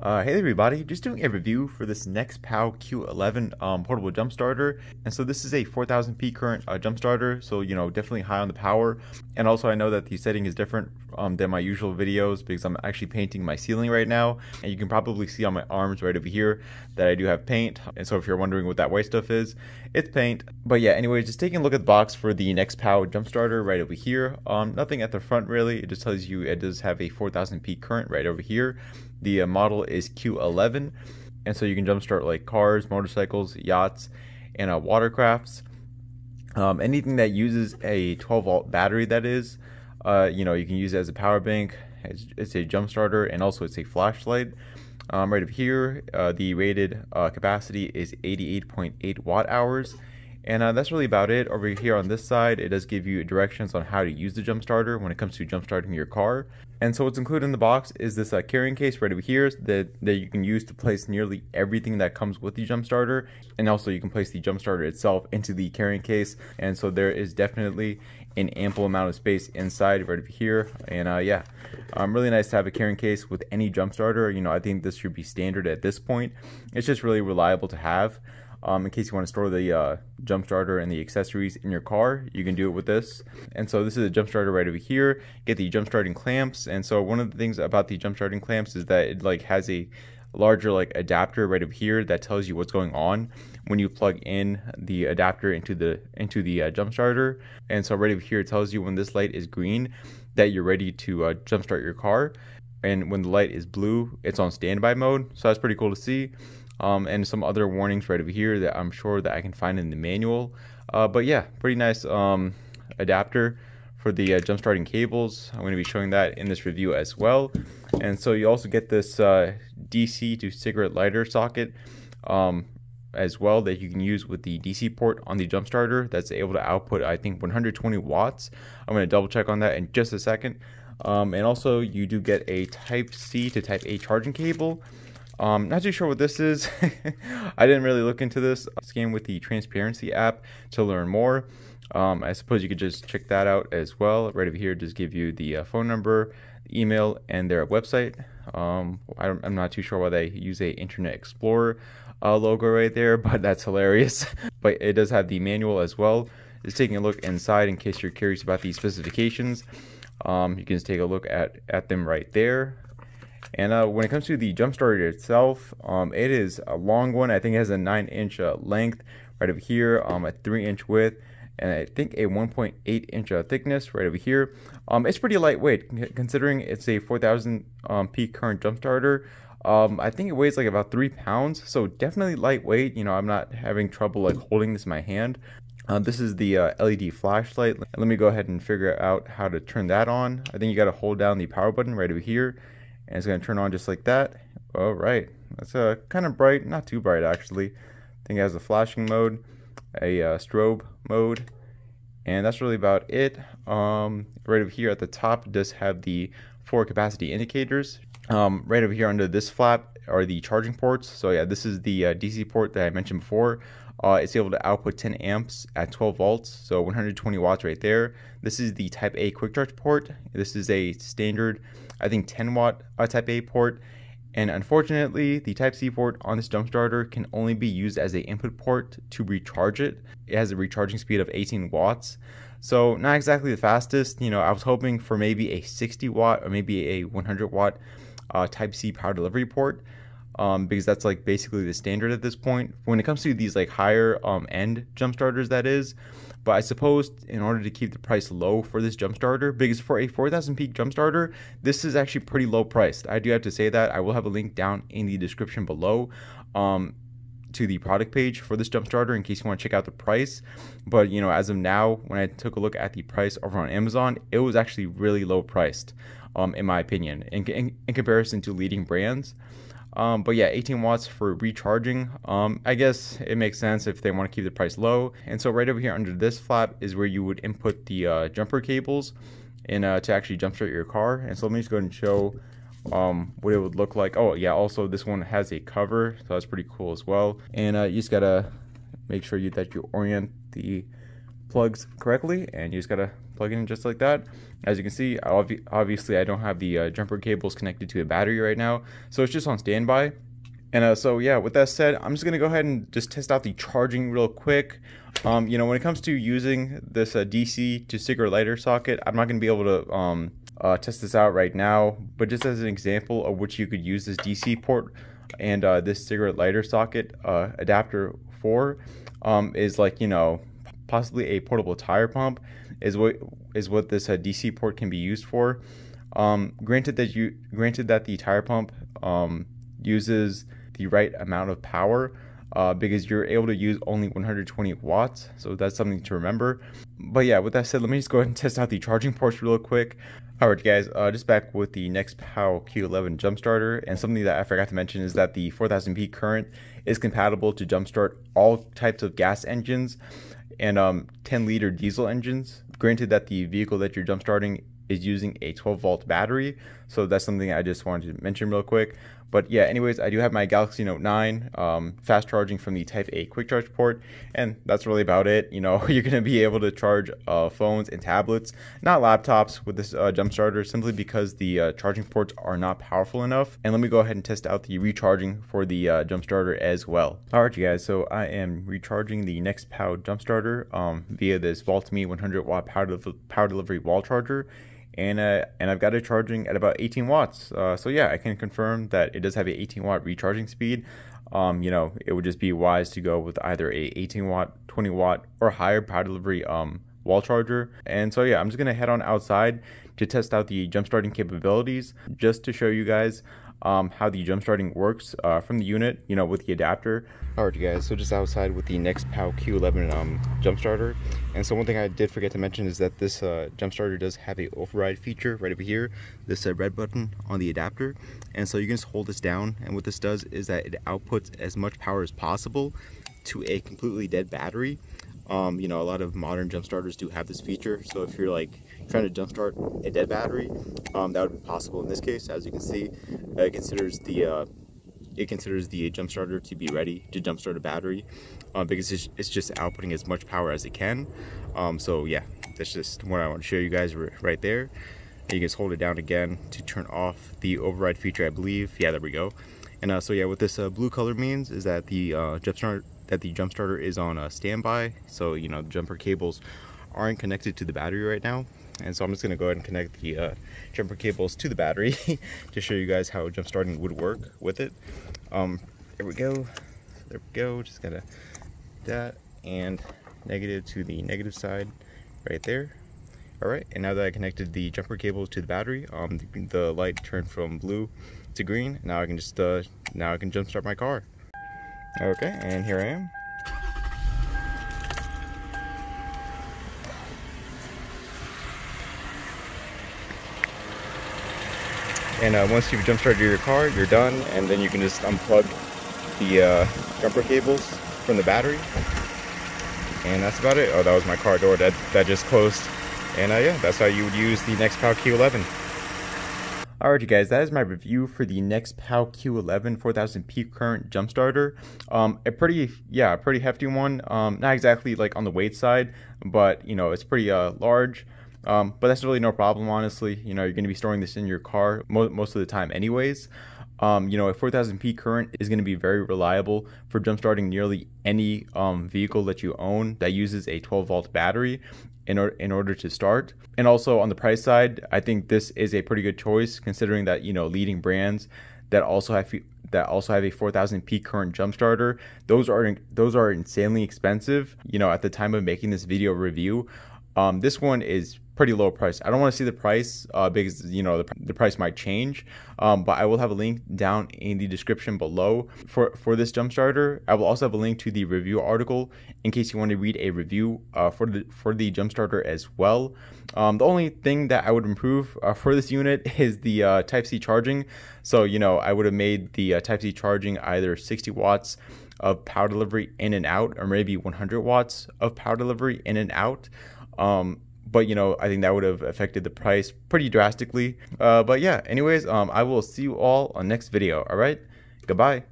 Hey there everybody, just doing a review for this NEXPOW Q11 portable jump starter. And so this is a 4000 peak current jump starter, so definitely high on the power. And also I know that the setting is different than my usual videos because I'm actually painting my ceiling right now, and you can probably see on my arms right over here that I do have paint. And so if you're wondering what that white stuff is, it's paint. But yeah, anyways, just taking a look at the box for the NEXPOW jump starter right over here. Nothing at the front really, it just tells you it does have a 4000 peak current right over here. The model is Q11, and so you can jumpstart like cars, motorcycles, yachts, and watercrafts. Anything that uses a 12-volt battery, that is, you can use it as a power bank. It's a jump starter, and also it's a flashlight. Right over here, the rated capacity is 88.8 watt hours. And that's really about it. Over here on this side, it does give you directions on how to use the jump starter when it comes to jump starting your car. And so what's included in the box is this carrying case right over here that you can use to place nearly everything that comes with the jump starter. And also you can place the jump starter itself into the carrying case. And so there is definitely an ample amount of space inside right over here. And yeah, really nice to have a carrying case with any jump starter. I think this should be standard at this point. It's just really reliable to have. In case you want to store the jump starter and the accessories in your car, you can do it with this. And so this is a jump starter right over here. Get the jump starting clamps. And so one of the things about the jump starting clamps is that it has a larger adapter right over here that tells you what's going on when you plug in the adapter into the jump starter. And so right over here it tells you when this light is green that you're ready to jump start your car, and when the light is blue it's on standby mode. So that's pretty cool to see. And some other warnings right over here that I'm sure that I can find in the manual. But yeah, pretty nice adapter for the jump starting cables. I'm going to be showing that in this review as well. And so you also get this DC to cigarette lighter socket as well that you can use with the DC port on the jump starter that's able to output, I think, 120 watts. I'm going to double check on that in just a second. And also you do get a Type C to Type A charging cable. Not too sure what this is. I didn't really look into this. Scan with the transparency app to learn more. I suppose you could just check that out as well. Right over here, just give you the phone number, email, and their website. I'm not too sure why they use a Internet Explorer logo right there, but that's hilarious. But it does have the manual as well. Just taking a look inside in case you're curious about the specifications. You can just take a look at them right there. And when it comes to the jump starter itself, it is a long one. I think it has a 9-inch length right over here, a 3-inch width, and I think a 1.8-inch thickness right over here. It's pretty lightweight considering it's a 4000 peak current jump starter. I think it weighs like about 3 pounds, so definitely lightweight. I'm not having trouble holding this in my hand. This is the LED flashlight. Let me go ahead and figure out how to turn that on. I think you got to hold down the power button right over here, and it's going to turn on just like that. All right, that's kind of bright, not too bright actually. I think it has a flashing mode, a strobe mode, and that's really about it. Right over here at the top, it does have the 4 capacity indicators. Right over here under this flap are the charging ports. So yeah, this is the DC port that I mentioned before. It's able to output 10 amps at 12 volts, so 120 watts right there. This is the Type A quick charge port. This is a standard, I think, 10 watt Type A port. And unfortunately, the Type C port on this jump starter can only be used as an input port to recharge it. It has a recharging speed of 18 watts. So not exactly the fastest. I was hoping for maybe a 60 watt or maybe a 100 watt Type C power delivery port. Because that's basically the standard at this point when it comes to these higher end jump starters, that is. But I suppose in order to keep the price low for this jump starter, because for a 4000 peak jump starter, this is actually pretty low priced. I do have to say that. I will have a link down in the description below to the product page for this jump starter in case you want to check out the price. But as of now, when I took a look at the price over on Amazon, it was actually really low priced, in my opinion, in comparison to leading brands. But yeah, 18 watts for recharging. I guess it makes sense if they want to keep the price low. And so right over here under this flap is where you would input the jumper cables and to actually jumpstart your car. And so let me just go ahead and show what it would look like. Oh yeah, also this one has a cover, so that's pretty cool as well. And you just gotta make sure that you orient the plugs correctly, and you just gotta plug it in just like that. As you can see, obviously I don't have the jumper cables connected to a battery right now, so it's just on standby. And so yeah, with that said, I'm just gonna go ahead and just test out the charging real quick. When it comes to using this DC to cigarette lighter socket, I'm not gonna be able to test this out right now, but just as an example of which you could use this DC port and this cigarette lighter socket adapter for, is like, possibly a portable tire pump is what this DC port can be used for. Granted that the tire pump uses the right amount of power, because you're able to use only 120 watts, so that's something to remember. But yeah, with that said, let me just go ahead and test out the charging ports real quick. Alright guys, just back with the NEXPOW Q11 Jumpstarter, and something that I forgot to mention is that the 4000 peak current is compatible to jumpstart all types of gas engines and 10-liter diesel engines. Granted that the vehicle that you're jumpstarting is using a 12-volt battery, so that's something I just wanted to mention real quick. But yeah, anyways, I do have my Galaxy Note 9 fast charging from the Type A quick charge port, and that's really about it. You're gonna be able to charge phones and tablets, not laptops, with this Jumpstarter, simply because the charging ports are not powerful enough. And let me go ahead and test out the recharging for the Jumpstarter as well. Alright you guys, so I am recharging the NEXPOW Jumpstarter via this VaultMe 100 watt power delivery wall charger. And I've got it charging at about 18 watts. So yeah, I can confirm that it does have a 18 watt recharging speed. It would just be wise to go with either a 18 watt, 20 watt, or higher power delivery wall charger. And so yeah, I'm just gonna head on outside to test out the jump starting capabilities, just to show you guys how the jump starting works from the unit, with the adapter. Alright you guys, so just outside with the NEXPOW Q11 jump starter. And so one thing I did forget to mention is that this jump starter does have a override feature right over here, this red button on the adapter. And so you can just hold this down, and what this does is that it outputs as much power as possible to a completely dead battery. A lot of modern jump starters do have this feature, so if you're like trying to jumpstart a dead battery, that would be possible in this case. As you can see, it considers the jump starter to be ready to jumpstart a battery, because it's just outputting as much power as it can. So yeah, that's just what I want to show you guys right there. And you can just hold it down again to turn off the override feature, I believe. Yeah, there we go. And so yeah, what this blue color means is that the jump starter is on standby. So the jumper cables aren't connected to the battery right now. And so I'm just going to go ahead and connect the jumper cables to the battery to show you guys how jump starting would work with it. There we go. Just gotta that, and negative to the negative side right there. Alright, and now that I connected the jumper cables to the battery, the light turned from blue to green. Now I can just jump start my car. Okay, and here I am. And once you've jump started your car, you're done, and then you can just unplug the jumper cables from the battery, and that's about it. Oh, that was my car door that just closed. And yeah, that's how you would use the NEXPOW Q11. Alright you guys, that is my review for the NEXPOW Q11 4000 peak current jump starter. A pretty hefty one. Not exactly like on the weight side, but it's pretty large. But that's really no problem, honestly. You're going to be storing this in your car most of the time anyways. A 4000 peak current is going to be very reliable for jumpstarting nearly any vehicle that you own that uses a 12-volt battery in order to start. And also on the price side, I think this is a pretty good choice, considering that leading brands that also have a 4000 peak current jump starter, those are insanely expensive. At the time of making this video review, this one is pretty low price. I don't want to see the price because the price might change, but I will have a link down in the description below for this jump starter. I will also have a link to the review article in case you want to read a review for the jump starter as well. The only thing that I would improve for this unit is the Type-C charging. So I would have made the Type-C charging either 60 watts of power delivery in and out, or maybe 100 watts of power delivery in and out. But I think that would have affected the price pretty drastically. But yeah, anyways, I will see you all on next video. All right, goodbye.